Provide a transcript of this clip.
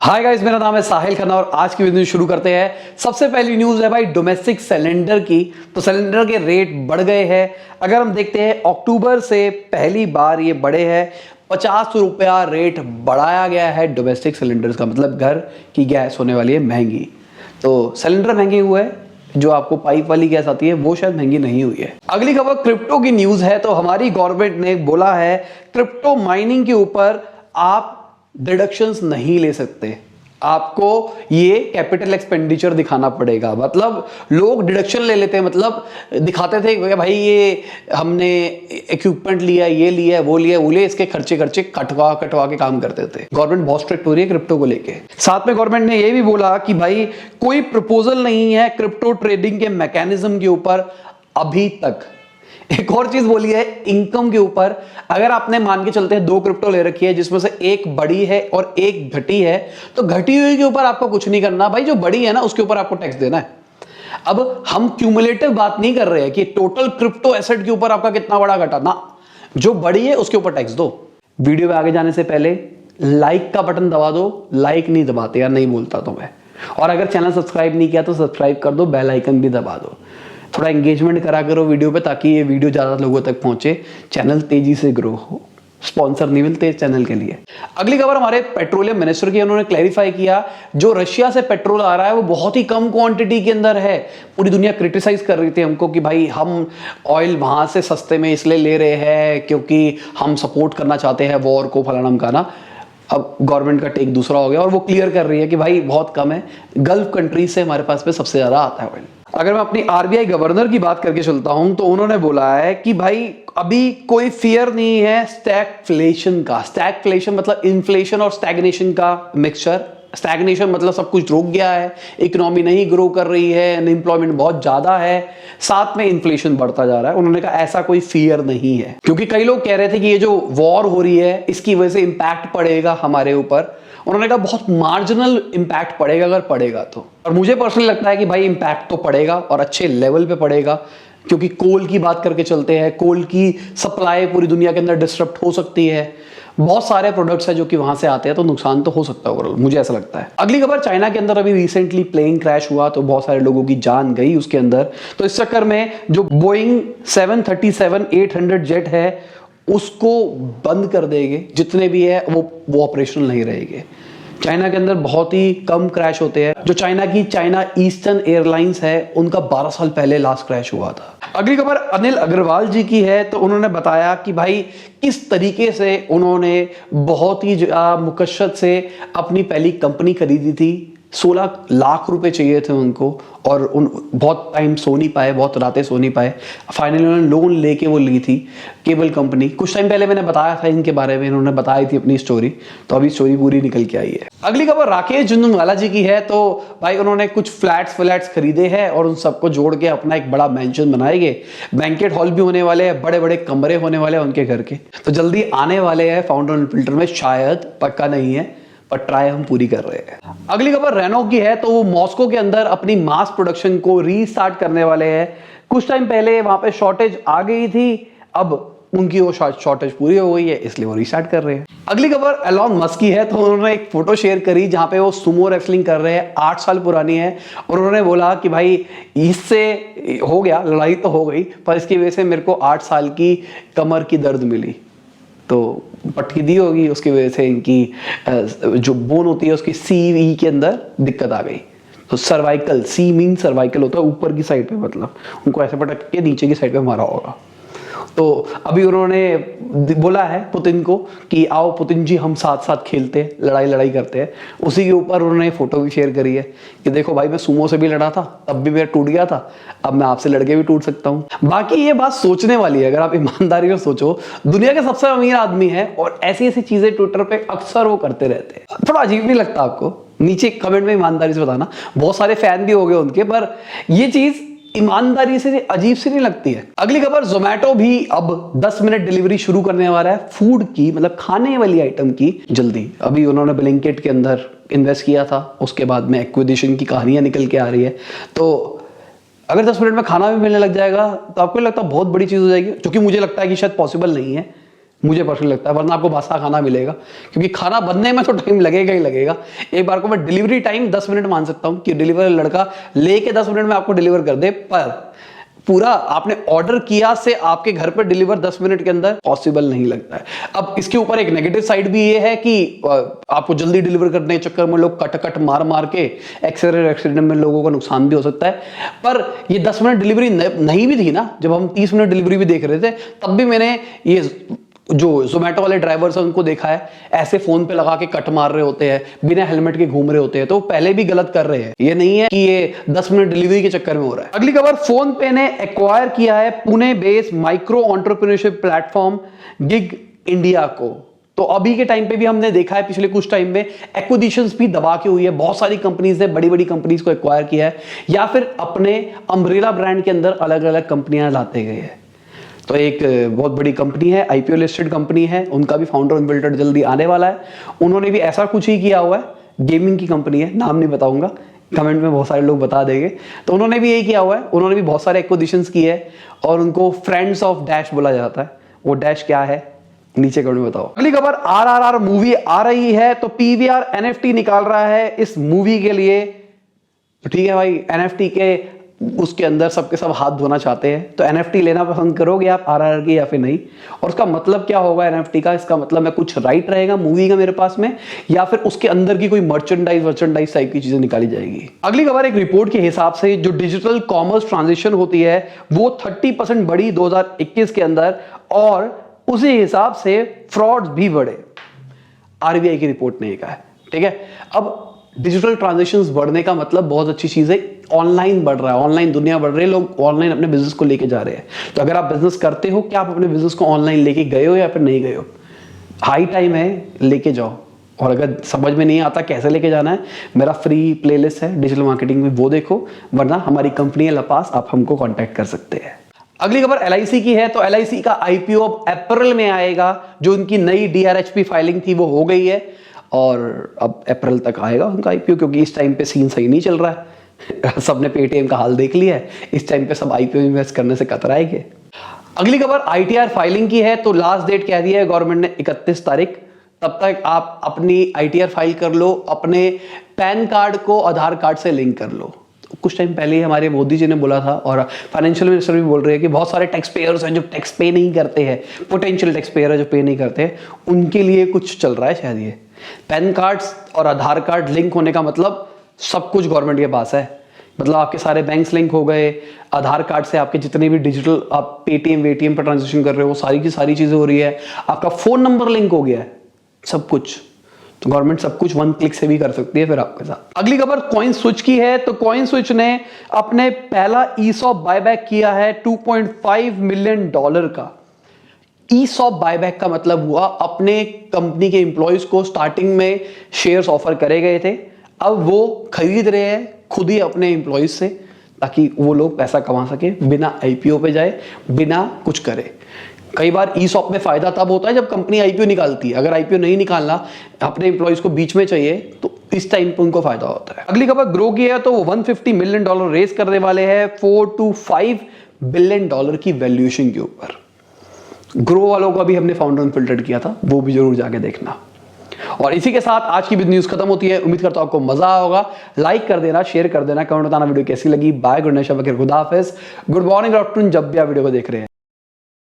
Hi guys, मेरा नाम है साहिल खन्ना और आज की वीडियो शुरू करते हैं। सबसे पहली न्यूज है भाई डोमेस्टिक सिलेंडर की। तो सिलेंडर के रेट बढ़ गए हैं। अगर हम देखते हैं अक्टूबर से पहली बार ये बढ़े हैं। 50 रुपया रेट बढ़ाया गया है डोमेस्टिक सिलेंडर्स का, मतलब घर की गैस होने वाली है महंगी। तो सिलेंडर महंगे हुए हैं, जो आपको पाइप वाली गैस आती है वो शायद महंगी नहीं हुई है। अगली खबर क्रिप्टो की न्यूज है। तो हमारी गवर्नमेंट ने बोला है क्रिप्टो माइनिंग के ऊपर आप डिडक्शंस नहीं ले सकते, आपको ये कैपिटल एक्सपेंडिचर दिखाना पड़ेगा। मतलब लोग डिडक्शन ले लेते हैं, मतलब दिखाते थे कि भाई ये हमने इक्विपमेंट लिया, ये लिया, वो लिया, वो लिया, इसके खर्चे कटवा के काम करते थे। गवर्नमेंट बहुत स्ट्रिक्ट हो रही है क्रिप्टो को लेके। साथ में गवर्नमेंट ने ये भी बोला कि भाई कोई प्रपोजल नहीं है क्रिप्टो ट्रेडिंग के मैकेनिज्म के ऊपर अभी तक। एक और चीज बोली है इनकम के ऊपर। अगर आपने मान के चलते हैं 2 क्रिप्टो ले रखी है जिसमें से एक बड़ी है और एक घटी है, तो घटी हुई के ऊपर आपको कुछ नहीं करना भाई, जो बड़ी है ना उसके ऊपर आपको टैक्स देना है। अब हम क्यूमुलेटिव बात नहीं कर रहे हैं कि टोटल क्रिप्टो एसेट के ऊपर आपका कितना बड़ा घटा ना, जो बड़ी है उसके ऊपर टैक्स दो। वीडियो में आगे जाने से पहले लाइक का बटन दबा दो। लाइक नहीं दबाते यार, नहीं बोलता तो मैं। और अगर चैनल सब्सक्राइब नहीं किया तो सब्सक्राइब कर दो, बेल आइकन भी दबा दो। थोड़ा एंगेजमेंट करा करो वीडियो पे, ताकि ये वीडियो ज्यादा लोगों तक पहुंचे, चैनल तेजी से ग्रो हो। स्पॉन्सर नहीं मिलते चैनल के लिए। अगली खबर हमारे पेट्रोलियम मिनिस्टर की। उन्होंने क्लैरिफाई किया जो रशिया से पेट्रोल आ रहा है वो बहुत ही कम क्वांटिटी के अंदर है। पूरी दुनिया क्रिटिसाइज कर रही थी हमको कि भाई हम ऑयल वहां से सस्ते में इसलिए ले रहे हैं क्योंकि हम सपोर्ट करना चाहते हैं वॉर को, फलाना मकाना। अब गवर्नमेंट का टेक दूसरा हो गया और वो क्लियर कर रही है कि भाई बहुत कम है, गल्फ कंट्रीज से हमारे पास पे सबसे ज्यादा आता है ऑयल। अगर मैं अपनी आरबीआई गवर्नर की बात करके चलता हूं तो उन्होंने बोला है कि भाई अभी कोई फियर नहीं है स्टैगफ्लेशन का। स्टैगफ्लेशन मतलब इन्फ्लेशन और स्टैग्नेशन का मिक्सचर। स्टैग्नेशन मतलब सब कुछ रुक गया है, इकोनॉमी नहीं ग्रो कर रही है, अनएम्प्लॉयमेंट बहुत ज्यादा है, साथ में इन्फ्लेशन बढ़ता जा रहा है। उन्होंने कहा ऐसा कोई फियर नहीं है, क्योंकि कई लोग कह रहे थे कि ये जो वॉर हो रही है इसकी वजह से इंपैक्ट पड़ेगा हमारे ऊपर। उन्होंने कहा बहुत मार्जिनल इंपैक्ट पड़ेगा अगर पड़ेगा तो। और मुझे पर्सनली लगता है कि भाई इंपैक्ट तो पड़ेगा और अच्छे लेवल पे पड़ेगा, क्योंकि कोल की बात करके चलते हैं, कोल की सप्लाई पूरी दुनिया के अंदर डिस्टर्ब हो सकती है। बहुत सारे प्रोडक्ट्स है जो कि वहां से आते हैं, तो नुकसान तो हो सकता है ओवरऑल, मुझे ऐसा लगता है। अगली खबर चाइना के अंदर अभी रिसेंटली प्लेन क्रैश हुआ तो बहुत सारे लोगों की जान गई उसके अंदर। तो इस चक्कर में जो बोइंग 737-800 जेट है उसको बंद कर देंगे, जितने भी है वो ऑपरेशनल नहीं रहेंगे। चाइना के अंदर बहुत ही कम क्रैश होते हैं। जो चाइना ईस्टर्न एयरलाइंस है उनका 12 साल पहले लास्ट क्रैश हुआ था। अगली खबर अनिल अग्रवाल जी की है। तो उन्होंने बताया कि भाई किस तरीके से उन्होंने बहुत ही मुकशद से अपनी पहली कंपनी खरीदी थी। 16 लाख रुपए चाहिए थे उनको और बहुत टाइम सो नहीं पाए, बहुत रातें सो नहीं पाए। फाइनली उन्होंने लोन लेके वो ली थी केबल कंपनी। कुछ टाइम पहले मैंने बताया था इनके बारे में, इन्होंने बताई थी अपनी स्टोरी, तो अभी स्टोरी पूरी निकल के आई है। अगली खबर राकेश झुनझुनवाला जी की है। तो भाई उन्होंने कुछ फ्लैट्स खरीदे हैं और उन सबको जोड़ के अपना एक बड़ा मैंशन बनाएंगे। बैंकेट हॉल भी होने वाले हैं, बड़े बड़े कमरे होने वाले हैं उनके घर के। तो जल्दी आने वाले हैं फाउंडर अनफिल्टर में, शायद, पक्का नहीं है पर ट्राई हम पूरी कर रहे हैं। अगली खबर रेनो की है। तो वो मॉस्को के अंदर अपनी मास प्रोडक्शन को रीस्टार्ट करने वाले हैं। कुछ टाइम पहले वहां पे शॉर्टेज आ गई थी, अब उनकी वो शॉर्टेज पूरी हो गई है, इसलिए वो रीस्टार्ट कर रहे हैं। अगली खबर एलॉन मस्क की है। तो उन्होंने एक फोटो शेयर करी जहां पे वो सुमो रेसलिंग कर रहे हैं, 8 साल पुरानी है। और उन्होंने बोला कि भाई इससे हो गया, लड़ाई तो हो गई, पर इसकी वजह से मेरे को 8 साल की कमर की दर्द मिली। तो पट्टी दी होगी, उसकी वजह से इनकी जो बोन होती है उसकी सी के अंदर दिक्कत आ गई। तो सर्वाइकल, सी मीन सर्वाइकल होता है ऊपर की साइड पे, मतलब उनको ऐसे पटक के नीचे की साइड पे मारा होगा। तो अभी उन्होंने बोला है पुतिन को कि आओ पुतिन जी हम साथ साथ खेलते हैं, लड़ाई करते हैं। उसी के ऊपर उन्होंने फोटो भी शेयर करी है कि देखो भाई मैं सुमो से भी लड़ा था, तब भी मेरा टूट गया था, अब मैं आपसे लड़के भी टूट सकता हूं। बाकी ये बात सोचने वाली है, अगर आप ईमानदारी से सोचो, दुनिया के सबसे अमीर आदमी है और ऐसी चीजें ट्विटर पे अक्सर वो करते रहते हैं। थोड़ा अजीब नहीं लगता आपको? नीचे कमेंट में ईमानदारी से बताना। बहुत सारे फैन भी हो गए उनके, पर ये चीज ईमानदारी से अजीब सी नहीं लगती है। अगली खबर जोमेटो भी अब 10 मिनट डिलीवरी शुरू करने वाला है फूड की, मतलब खाने वाली आइटम की, जल्दी। अभी उन्होंने ब्लिंकिट के अंदर इन्वेस्ट किया था, उसके बाद में एक्विजिशन की कहानियां निकल के आ रही है। तो अगर 10 मिनट में खाना भी मिलने लग जाएगा तो आपको लगता है बहुत बड़ी चीज हो जाएगी, जो कि मुझे लगता है कि शायद पॉसिबल नहीं है। मुझे पर्सनली लगता है, वरना आपको बासा खाना मिलेगा, क्योंकि खाना बनने में तो टाइम लगेगा ही लगेगा। एक बार को मैं डिलीवरी टाइम 10 मिनट मान सकता हूं कि डिलीवरी लड़का लेके 10 मिनट में आपको डिलीवर कर दे, पर पूरा आपने ऑर्डर किया से आपके घर पर डिलीवर 10 मिनट के अंदर पॉसिबल नहीं लगता है। अब इसके ऊपर एक नेगेटिव साइड भी ये है कि आपको जल्दी डिलीवर करने के चक्कर में लोग कट कट मार मार के एक्सीडेंट में लोगों का नुकसान भी हो सकता है। पर ये 10 मिनट डिलीवरी नहीं भी थी ना, जब हम 30 मिनट डिलीवरी भी देख रहे थे, तब भी मैंने ये जो जोमेटो वाले ड्राइवर्स हैं उनको देखा है, ऐसे फोन पे लगा के कट मार रहे होते हैं, बिना हेलमेट के घूम रहे होते हैं। तो पहले भी गलत कर रहे हैं, ये नहीं है कि ये 10 मिनट डिलीवरी के चक्कर में हो रहा है। अगली खबर, फोन पे ने एक्वायर किया है Pune based micro entrepreneurship platform gig India को। तो अभी के टाइम पे भी हमने देखा है, पिछले कुछ टाइम में एक्विजिशंस भी दबा के हुई है, बहुत सारी कंपनीज ने बड़ी बड़ी कंपनीज को एक्वायर किया है, या फिर अपने अम्ब्रेला ब्रांड के अंदर अलग अलग कंपनियां लाते गए हैं। तो एक बहुत बड़ी कंपनी है, आईपीओ लिस्टेड कंपनी है, उनका भी फाउंडर अनफिल्टर्ड जल्दी आने वाला है। उन्होंने भी ऐसा कुछ ही किया हुआ है, गेमिंग की कंपनी है, नाम नहीं बताऊंगा, कमेंट में बहुत सारे लोग बता देंगे। तो उन्होंने भी यही किया हुआ है, उन्होंने भी बहुत सारे एक्विजिशंस किए है और उनको फ्रेंड्स ऑफ डैश बोला जाता है। वो डैश क्या है नीचे कमेंट में बताओ। अगली खबर, आरआरआर मूवी आ रही है, तो पीवीआर एनएफटी निकाल रहा है इस मूवी के लिए। तो ठीक है भाई, एनएफटी के उसके अंदर सबके सब हाथ धोना चाहते हैं, तो एनएफटी लेना पसंद करोगे आप आरआरआर की या फिर नहीं? और उसका मतलब क्या होगा एनएफटी का? इसका मतलब है कुछ राइट रहेगा मूवी का मेरे पास में, या फिर उसके अंदर की कोई मर्चेंडाइज टाइप की चीजें निकाली जाएगी। अगली खबर, एक रिपोर्ट के हिसाब से जो डिजिटल कॉमर्स ट्रांजेक्शन होती है वो 30% बढ़ी 2021 के अंदर, और उसी हिसाब से फ्रॉड भी बढ़े, आरबीआई की रिपोर्ट ने ये कहा है। ठीक है, अब डिजिटल ट्रांजैक्शंस बढ़ने का मतलब बहुत अच्छी चीज है, ऑनलाइन बढ़ रहा है, ऑनलाइन दुनिया बढ़ रही है, लोग ऑनलाइन अपने बिजनेस को लेके जा रहे हैं। तो अगर आप बिजनेस करते हो, क्या आप अपने बिजनेस को ऑनलाइन लेके गए हो या फिर नहीं गए हो? हाई टाइम है, लेके जाओ। और अगर समझ में नहीं आता कैसे लेके जाना है, मेरा फ्री प्लेलिस्ट है डिजिटल मार्केटिंग में, वो देखो, वरना हमारी कंपनी है लपास, आप हमको कॉन्टैक्ट कर सकते हैं। अगली खबर एलआईसी की है, तो एलआईसी का आईपीओ अब अप्रैल में आएगा। जो उनकी नई डीआरएचपी फाइलिंग थी वो हो गई है, और अब अप्रैल तक आएगा उनका आईपीओ, क्योंकि इस टाइम पे सीन सही नहीं चल रहा है। सबने पेटीएम का हाल देख लिया है, इस टाइम पे सब आईपीओ इन्वेस्ट करने से कतराएंगे। अगली खबर आईटीआर फाइलिंग की है, तो लास्ट डेट कह दिया है गवर्नमेंट ने 31 तारीख। तब तक आप अपनी आईटीआर फाइल कर लो, अपने पैन कार्ड को आधार कार्ड से लिंक कर लो। कुछ टाइम पहले ही हमारे मोदी जी ने बोला था, और फाइनेंशियल मिनिस्टर भी बोल रहे हैं कि बहुत सारे टैक्स पेयर्स हैं जो टैक्स पे नहीं करते हैं, पोटेंशियल टैक्स पेयर है जो पे नहीं करते, उनके लिए कुछ चल रहा है शायद। ये पैन कार्ड और आधार कार्ड लिंक होने का मतलब सब कुछ गवर्नमेंट के पास है, मतलब आपके सारे बैंक्स लिंक हो गए, आधार कार्ड से आपके जितने भी डिजिटल आप पेटीएम वेटीएम पर ट्रांजेक्शन कर रहे हो, सारी की सारी चीजें हो रही है, आपका फोन नंबर लिंक हो गया है, सब कुछ। तो गवर्नमेंट सब कुछ 1 क्लिक से भी कर सकती है फिर आपके साथ। अगली खबर कॉइन स्विच की है, तो कॉइन स्विच ने अपने पहला ईसॉप बायबैक किया है $2.5 मिलियन का। ईसॉप बायबैक का मतलब हुआ अपने कंपनी के एम्प्लॉयज को स्टार्टिंग में शेयर्स ऑफर करे गए थे, अब वो खरीद रहे हैं खुद ही अपने एम्प्लॉयज से, ताकि वो लोग पैसा कमा सके बिना आईपीओ पे जाए, बिना कुछ करे। कई बार ईसॉप में फायदा तब होता है जब कंपनी आईपीओ निकालती है, अगर आईपीओ नहीं निकालना, अपने एम्प्लॉयज को बीच में चाहिए, तो इस टाइम पे उनको फायदा होता है। अगली खबर ग्रो की है, तो वो $150 मिलियन रेज करने वाले हैं $4 to $5 बिलियन की वैल्यूएशन के ऊपर। ग्रो वालों को भी हमने फाउंडर अनफिल्टर्ड किया था, वो भी जरूर जाके देखना। और इसी के साथ आज की भी न्यूज खत्म होती है। उम्मीद करता हूं आपको मजा आया होगा। लाइक कर देना, शेयर कर देना, कमेंट बताना वीडियो कैसी लगी। बाय, गुड नाइट, खुदा हाफिज, गुड मॉर्निंग, आफ्टरनून, जब भी आप वीडियो को देख रहे हैं।